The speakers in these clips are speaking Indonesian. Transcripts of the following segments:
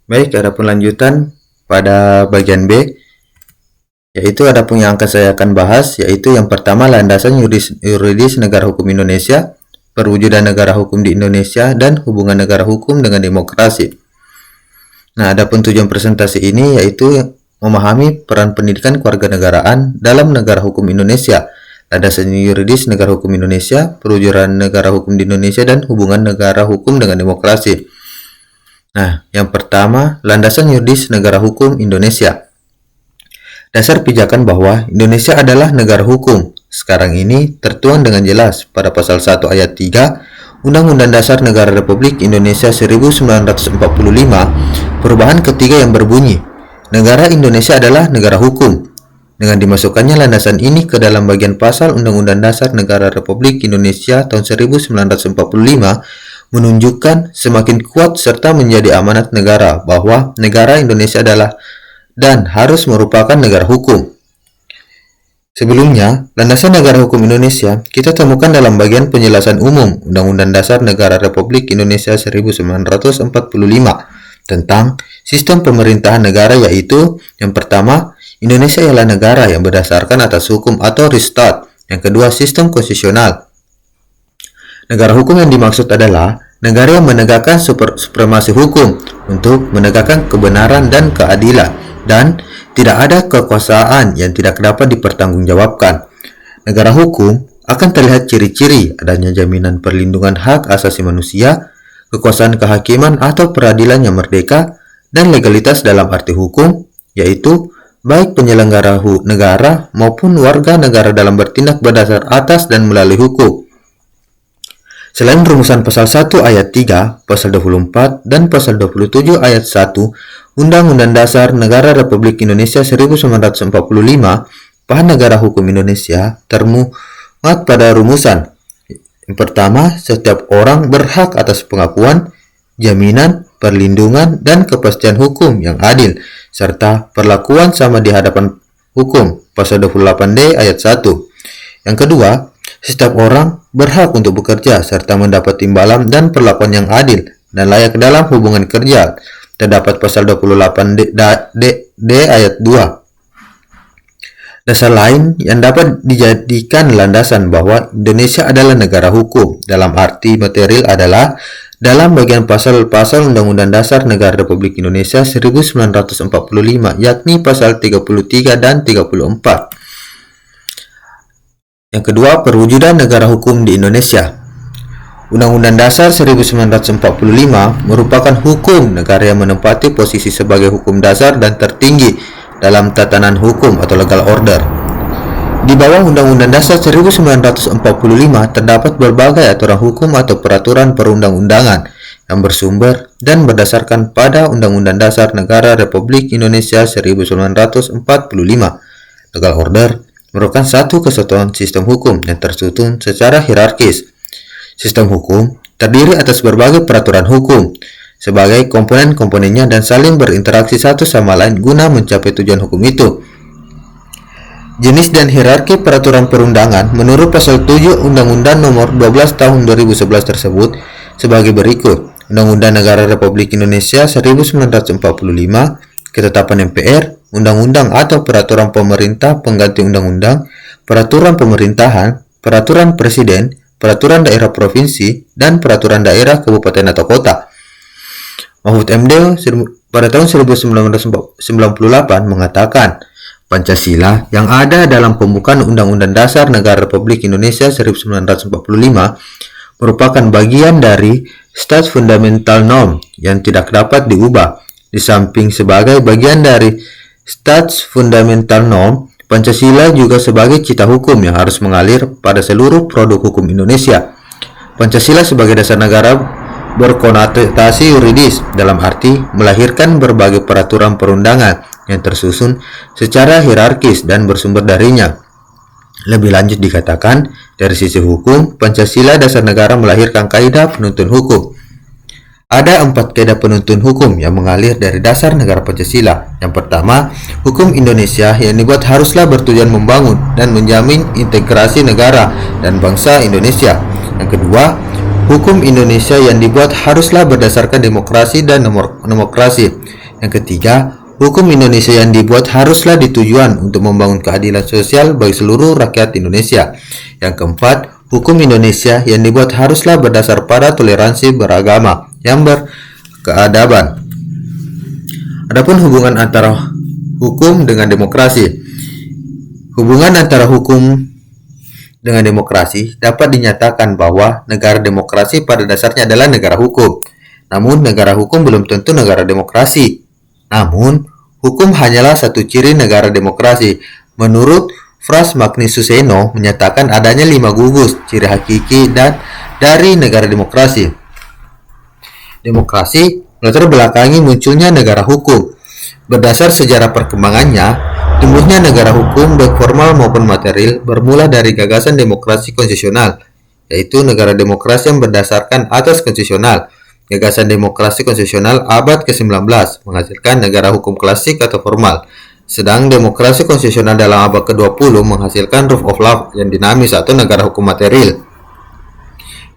Baik, adapun lanjutan pada bagian B, yaitu adapun yang akan saya akan bahas, yaitu yang pertama landasan yuridis negara hukum Indonesia, perwujudan negara hukum di Indonesia, dan hubungan negara hukum dengan demokrasi. Nah, adapun tujuan presentasi ini yaitu memahami peran pendidikan kewarganegaraan dalam negara hukum Indonesia, landasan yuridis negara hukum Indonesia, perwujudan negara hukum di Indonesia, dan hubungan negara hukum dengan demokrasi. Nah, yang pertama, landasan yuridis negara hukum Indonesia. Dasar pijakan bahwa Indonesia adalah negara hukum sekarang ini tertuang dengan jelas pada pasal 1 ayat 3 Undang-Undang Dasar Negara Republik Indonesia 1945, perubahan ketiga yang berbunyi, negara Indonesia adalah negara hukum. Dengan dimasukkannya landasan ini ke dalam bagian pasal Undang-Undang Dasar Negara Republik Indonesia tahun 1945, menunjukkan semakin kuat serta menjadi amanat negara bahwa negara Indonesia adalah dan harus merupakan negara hukum. Sebelumnya, landasan negara hukum Indonesia kita temukan dalam bagian penjelasan umum Undang-Undang Dasar Negara Republik Indonesia 1945 tentang sistem pemerintahan negara, yaitu yang pertama, Indonesia ialah negara yang berdasarkan atas hukum atau Ristat. Yang kedua, sistem konstitusional. Negara hukum yang dimaksud adalah negara yang menegakkan supremasi hukum untuk menegakkan kebenaran dan keadilan, dan tidak ada kekuasaan yang tidak dapat dipertanggungjawabkan. Negara hukum akan terlihat ciri-ciri adanya jaminan perlindungan hak asasi manusia, kekuasaan kehakiman atau peradilan yang merdeka, dan legalitas dalam arti hukum, yaitu baik penyelenggara negara maupun warga negara dalam bertindak berdasar atas dan melalui hukum. Selain rumusan pasal 1 ayat 3, pasal 24, dan pasal 27 ayat 1 Undang-Undang Dasar Negara Republik Indonesia 1945, bahan negara hukum Indonesia termuat pada rumusan. Yang pertama, setiap orang berhak atas pengakuan, jaminan, perlindungan, dan kepastian hukum yang adil, serta perlakuan sama di hadapan hukum, pasal 28D ayat 1. Yang kedua, setiap orang berhak untuk bekerja serta mendapat imbalan dan perlakuan yang adil dan layak dalam hubungan kerja, terdapat pasal 28D ayat 2. Dasar lain yang dapat dijadikan landasan bahwa Indonesia adalah negara hukum dalam arti material adalah dalam bagian pasal-pasal Undang-Undang Dasar Negara Republik Indonesia 1945, yakni pasal 33 dan 34. Yang kedua, perwujudan negara hukum di Indonesia. Undang-Undang Dasar 1945 merupakan hukum negara yang menempati posisi sebagai hukum dasar dan tertinggi dalam tatanan hukum atau legal order. Di bawah Undang-Undang Dasar 1945 terdapat berbagai aturan hukum atau peraturan perundang-undangan yang bersumber dan berdasarkan pada Undang-Undang Dasar Negara Republik Indonesia 1945. Legal order merupakan satu kesatuan sistem hukum yang tersusun secara hierarkis. Sistem hukum terdiri atas berbagai peraturan hukum sebagai komponen-komponennya dan saling berinteraksi satu sama lain guna mencapai tujuan hukum itu. Jenis dan hierarki peraturan perundangan menurut pasal 7 Undang-Undang Nomor 12 Tahun 2011 tersebut sebagai berikut. Undang-Undang Negara Republik Indonesia 1945, ketetapan MPR, undang-undang atau peraturan pemerintah pengganti undang-undang, peraturan pemerintahan, peraturan presiden, peraturan daerah provinsi, dan peraturan daerah kabupaten atau kota. Mahfud MD pada tahun 1998 mengatakan, Pancasila yang ada dalam pembukaan Undang-Undang Dasar Negara Republik Indonesia 1945 merupakan bagian dari Stats Fundamental Norm yang tidak dapat diubah. Di samping sebagai bagian dari Stats Fundamental Norm, Pancasila juga sebagai cita hukum yang harus mengalir pada seluruh produk hukum Indonesia. Pancasila sebagai dasar negara berkonotasi yuridis dalam arti melahirkan berbagai peraturan perundangan yang tersusun secara hierarkis dan bersumber darinya. Lebih lanjut dikatakan, dari sisi hukum, Pancasila dasar negara melahirkan kaidah penuntun hukum. Ada 4 kaidah penuntun hukum yang mengalir dari dasar negara Pancasila. Yang pertama, hukum Indonesia yang dibuat haruslah bertujuan membangun dan menjamin integrasi negara dan bangsa Indonesia. Yang kedua, hukum Indonesia yang dibuat haruslah berdasarkan demokrasi dan demokrasi. Yang ketiga, hukum Indonesia yang dibuat haruslah ditujuan untuk membangun keadilan sosial bagi seluruh rakyat Indonesia. Yang keempat, hukum Indonesia yang dibuat haruslah berdasar pada toleransi beragama yang berkeadaban. Adapun hubungan antara hukum dengan demokrasi. Hubungan antara hukum dengan demokrasi dapat dinyatakan bahwa negara demokrasi pada dasarnya adalah negara hukum. Namun, negara hukum belum tentu negara demokrasi. Namun, hukum hanyalah satu ciri negara demokrasi. Menurut Frans Magnisuseno menyatakan adanya 5 gugus ciri hakiki dan dari negara demokrasi. Demokrasi melatar belakangi munculnya negara hukum. Berdasar sejarah perkembangannya, tumbuhnya negara hukum baik formal maupun material bermula dari gagasan demokrasi konstitusional, yaitu negara demokrasi yang berdasarkan atas konstitusional. Gagasan demokrasi konstitusional abad ke-19 menghasilkan negara hukum klasik atau formal, sedang demokrasi konstitusional dalam abad ke-20 menghasilkan rule of law yang dinamis atau negara hukum material.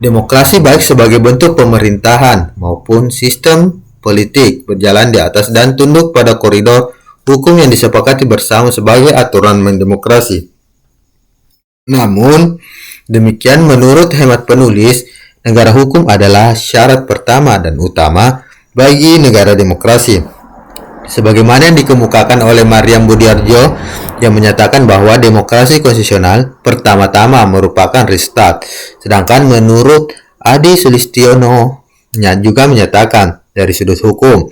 Demokrasi baik sebagai bentuk pemerintahan maupun sistem politik berjalan di atas dan tunduk pada koridor hukum yang disepakati bersama sebagai aturan demokrasi. Namun, demikian menurut hemat penulis, negara hukum adalah syarat pertama dan utama bagi negara demokrasi. Sebagaimana yang dikemukakan oleh Maryam Budiarjo yang menyatakan bahwa demokrasi konstitusional pertama-tama merupakan restart. Sedangkan menurut Adi Sulistiono juga menyatakan dari sudut hukum,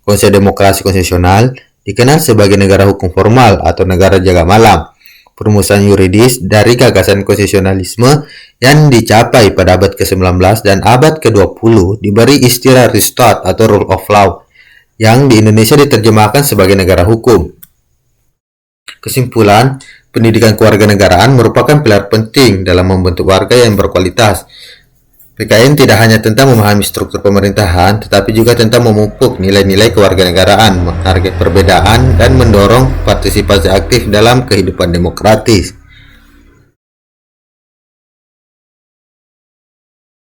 konsep demokrasi konstitusional dikenal sebagai negara hukum formal atau negara jaga malam. Perumusan yuridis dari gagasan konstitusionalisme yang dicapai pada abad ke-19 dan abad ke-20 diberi istilah restart atau rule of law, yang di Indonesia diterjemahkan sebagai negara hukum. Kesimpulan, pendidikan kewarganegaraan merupakan pilar penting dalam membentuk warga yang berkualitas. PKN tidak hanya tentang memahami struktur pemerintahan, tetapi juga tentang memupuk nilai-nilai kewarganegaraan, menghargai perbedaan, dan mendorong partisipasi aktif dalam kehidupan demokratis.